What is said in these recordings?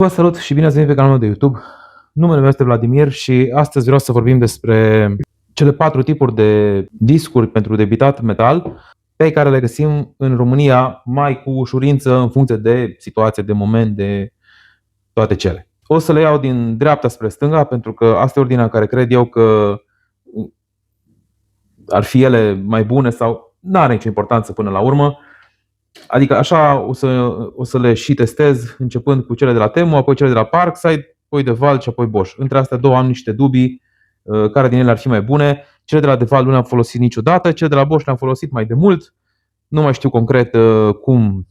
Vă salut și bine ați venit pe canalul meu de YouTube. Numele meu este Vladimir și astăzi vreau să vorbim despre cele 4 tipuri de discuri pentru debitat metal pe care le găsim în România mai cu ușurință în funcție de situație, de moment, de toate cele. O să le iau din dreapta spre stânga pentru că asta e ordinea în care cred eu că ar fi ele mai bune sau nu are nicio importanță până la urmă. Adică așa o să le și testez, începând cu cele de la Temu, apoi cele de la Parkside, apoi de Val și apoi Bosch. Între astea două am niște dubii care din ele ar fi mai bune. Cele de la Deval nu le-am folosit niciodată, cele de la Bosch le-am folosit mai de mult. Nu mai știu concret cum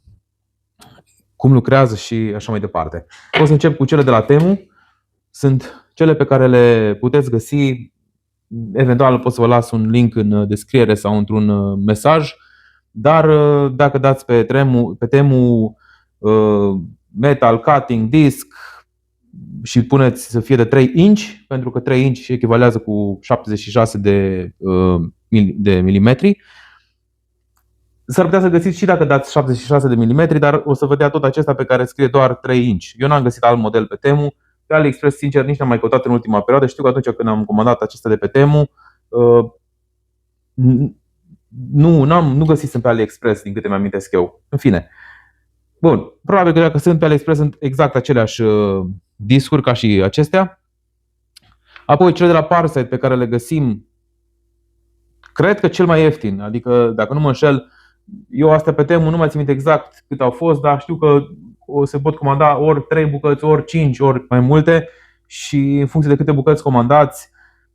lucrează și așa mai departe. O să încep cu cele de la Temu. Sunt cele pe care le puteți găsi. Eventual pot să vă las un link în descriere sau într-un mesaj. Dar dacă dați pe Temu Metal Cutting Disc și puneți să fie de 3 inch, pentru că 3 inch echivalează cu 76 de milimetri, s-ar putea să găsiți și dacă dați 76 de milimetri, dar o să vedea tot acesta pe care scrie doar 3 inch. Eu n-am găsit alt model pe Temu. Pe AliExpress, sincer, nici n-am mai căutat în ultima perioadă. Știu că atunci când am comandat acestea de pe Temu, nu găsisem pe AliExpress, din câte mi-amintesc eu. În fine. Bun, probabil că dacă sunt pe AliExpress sunt exact aceleași discuri ca și acestea. Apoi cele de la Parkside pe care le găsim, cred că cel mai ieftin, adică dacă nu mă înșel, eu astea pe Temu nu mai țin minte exact cât au fost, dar știu că o se pot comanda ori 3 bucăți, ori 5, ori mai multe și în funcție de câte bucăți comandați,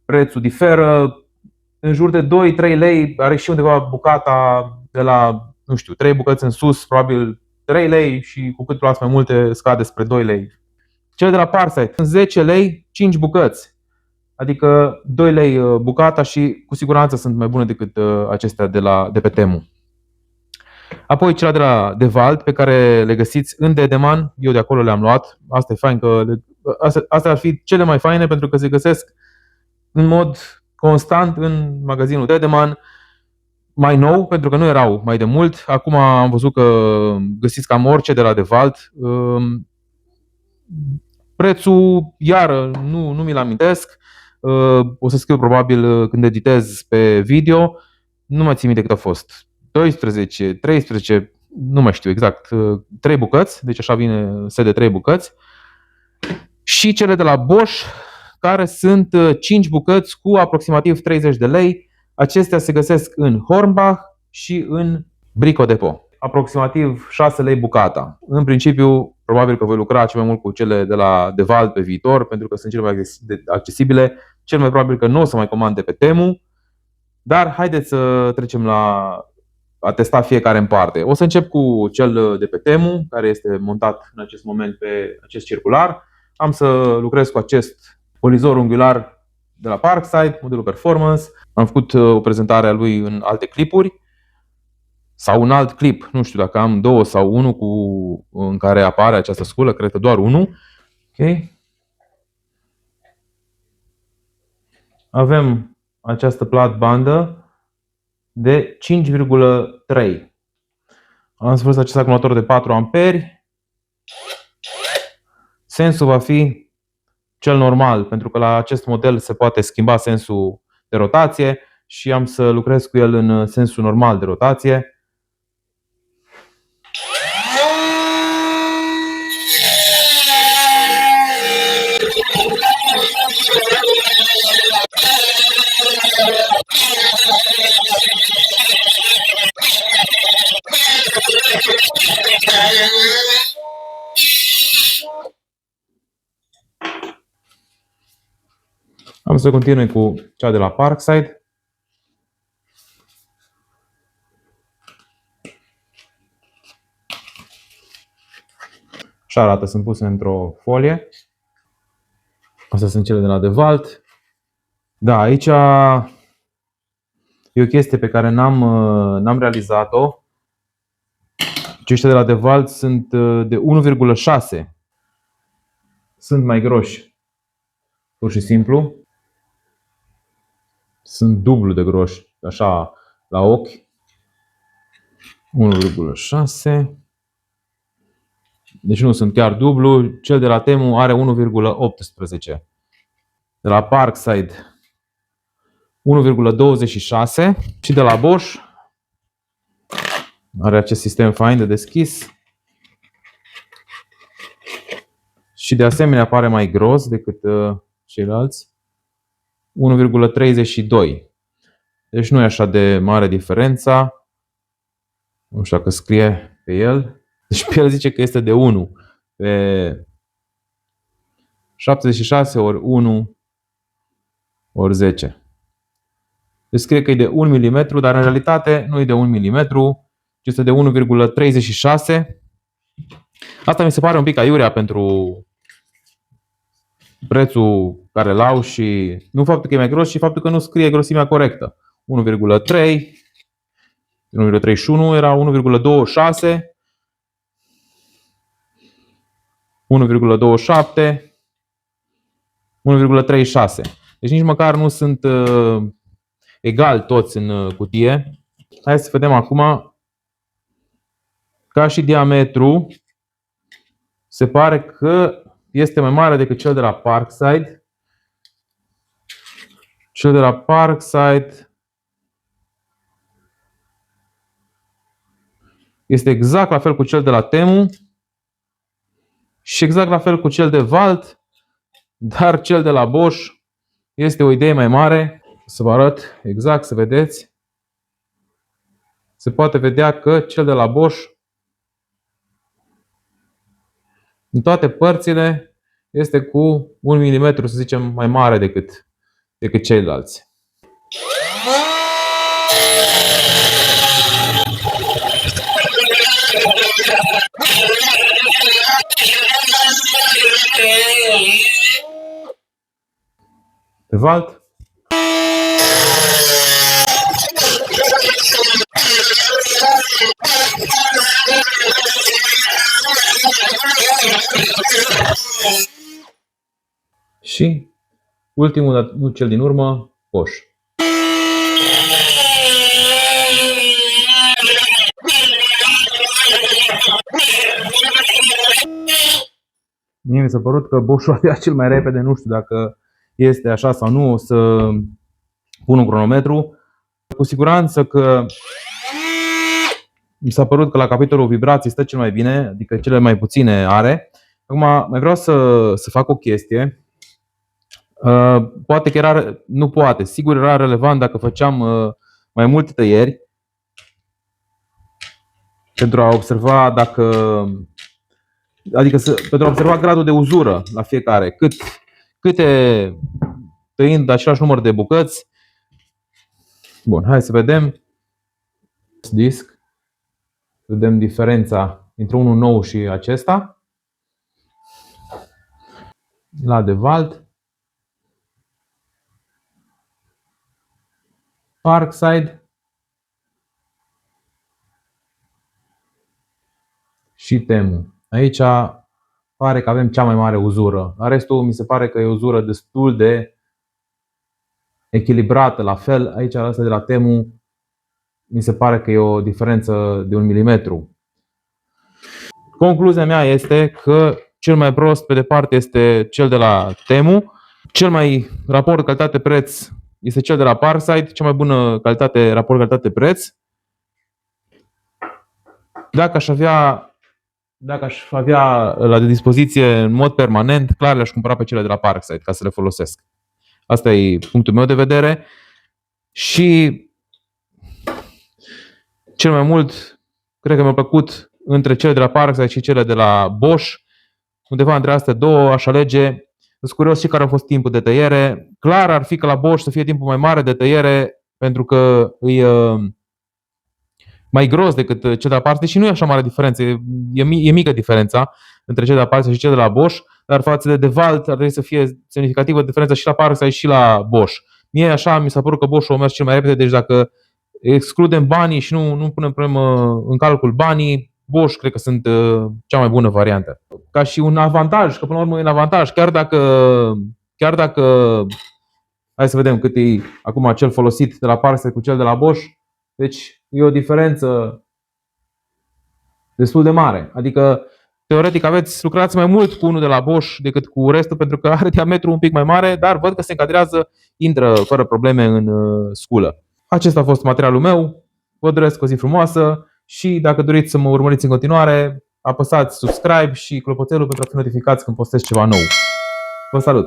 prețul diferă. În jur de 2-3 lei are și undeva bucata de la, nu știu, 3 bucăți în sus, probabil 3 lei și cu cât luați mai multe scade spre 2 lei. Cele de la Parkside sunt 10 lei, 5 bucăți. Adică 2 lei bucata și cu siguranță sunt mai bune decât acestea de pe Temu. Apoi cele de la Devalt pe care le găsiți în Dedeman, eu de acolo le-am luat. Asta e fain că astea ar fi cele mai faine pentru că se găsesc în mod constant în magazinul Dedeman, mai nou, pentru că nu erau mai de mult. Acum am văzut că găsiți cam orice de la Devalt. Prețul, iară, nu mi-l amintesc. O să scriu probabil când editez pe video. Nu mai țin minte cât a fost. 12, 13, nu mai știu exact. 3 bucăți, deci așa vine set de 3 bucăți. Și cele de la Bosch, care sunt 5 bucăți cu aproximativ 30 de lei. Acestea se găsesc în Hornbach și în Brico Depot. Aproximativ 6 lei bucata. În principiu, probabil că voi lucra cel mai mult cu cele de la Devalt pe viitor, pentru că sunt cele mai accesibile. Cel mai probabil că nu o să mai comand de pe Temu. Dar haideți să trecem la a testa fiecare în parte. O să încep cu cel de pe Temu, care este montat în acest moment pe acest circular. Am să lucrez cu acest polizor unghiular de la Parkside, modelul Performance. Am făcut o prezentare a lui în alte clipuri sau un alt clip, nu știu dacă am 2 sau 1 în care apare această sculă, cred că doar 1. Okay. Avem această plat-bandă de 5,3. Am folosit acest acumulator de 4 amperi. Sensul va fi cel normal, pentru că la acest model se poate schimba sensul de rotație și am să lucrez cu el în sensul normal de rotație. Am să continui cu cea de la Parkside. Așa arată, sunt puse într-o folie. Astea sunt cele de la Devalt. Da, aici e o chestie pe care n-am realizat-o. Aceștia de la Devalt sunt de 1,6. Sunt mai groși. Pur și simplu. Sunt dublu de groși, așa, la ochi. 1,6. Deci nu sunt chiar dublu. Cel de la Temu are 1,18. De la Parkside 1,26 și de la Bosch are acest sistem fain de deschis și de asemenea pare mai gros decât ceilalți, 1,32. Deci nu e așa de mare diferența. Nu știu dacă scrie pe el. Deci pe el zice că este de 1 pe 76 ori 1 ori 10. Deci scrie că e de 1 mm, dar în realitate nu e de 1 mm, ci este de 1,36. Asta mi se pare un pic aiurea pentru prețul care l-au și nu faptul că e mai gros, ci faptul că nu scrie grosimea corectă. 1,3, 1,31 era 1,26, 1,27, 1,36. Deci nici măcar nu sunt egal toți în cutie. Hai să vedem acum. Ca și diametru, se pare că este mai mare decât cel de la Parkside. Cel de la Parkside este exact la fel cu cel de la Temu și exact la fel cu cel de Walt, dar cel de la Bosch este o idee mai mare. Să vă arăt exact, să vedeți. Se poate vedea că cel de la Bosch în toate părțile este cu 1 mm, să zicem, mai mare decât ceilalți. Pe Walt și ultimul, dar nu cel din urmă, Bosch. Mie mi s-a părut că Bosch avea cel mai repede, nu știu dacă este așa sau nu, o să pun un cronometru. Cu siguranță că mi s-a părut că la capitolul vibrații stă cel mai bine, adică cele mai puține are. Acum mai vreau să fac o chestie. Poate că era, nu poate, sigur era relevant dacă făceam mai multe tăieri pentru a observa pentru a observa gradul de uzură la fiecare, câte tăind același număr de bucăți. Bun, hai să vedem disc. Vedem diferența între unul nou și acesta. La de Walt. Parkside. Și Temu. Aici pare că avem cea mai mare uzură. La restul mi se pare că e o uzură destul de echilibrată. La fel, aici asta de la Temu mi se pare că e o diferență de 1 mm. Concluzia mea este că cel mai prost pe departe este cel de la Temu. Cel mai raport calitate-preț este cel de la Parkside. Cea mai bună calitate, raport calitate-preț. Dacă aș avea la dispoziție în mod permanent, clar le-aș cumpăra pe cele de la Parkside ca să le folosesc. Asta e punctul meu de vedere. Și cel mai mult, cred că mi-a plăcut între cele de la Parkside și cele de la Bosch. Undeva între astea două aș alege. Sunt curios și care a fost timpul de tăiere. Clar ar fi că la Bosch să fie timpul mai mare de tăiere, pentru că e mai gros decât cel de la Parkside și nu e așa mare diferență. E mică diferența între cel de la Parkside și cel de la Bosch, dar față de Walt ar trebui să fie semnificativă diferența și la Parkside și la Bosch. Mie așa mi s-a părut că Bosch-ul a mers cel mai repede, deci dacă excludem banii și nu punem problemă în calcul banii, Bosch cred că sunt cea mai bună variantă. Ca și un avantaj, că până la urmă e un avantaj, chiar dacă hai să vedem cât e acum cel folosit de la Parkside cu cel de la Bosch. Deci e o diferență destul de mare. Adică Teoretic lucrați mai mult cu unul de la Bosch decât cu restul pentru că are diametru un pic mai mare, dar văd că se încadrează, intră fără probleme în sculă. Acesta a fost materialul meu. Vă doresc o zi frumoasă și dacă doriți să mă urmăriți în continuare, apăsați subscribe și clopoțelul pentru a fi notificați când postez ceva nou. Vă salut!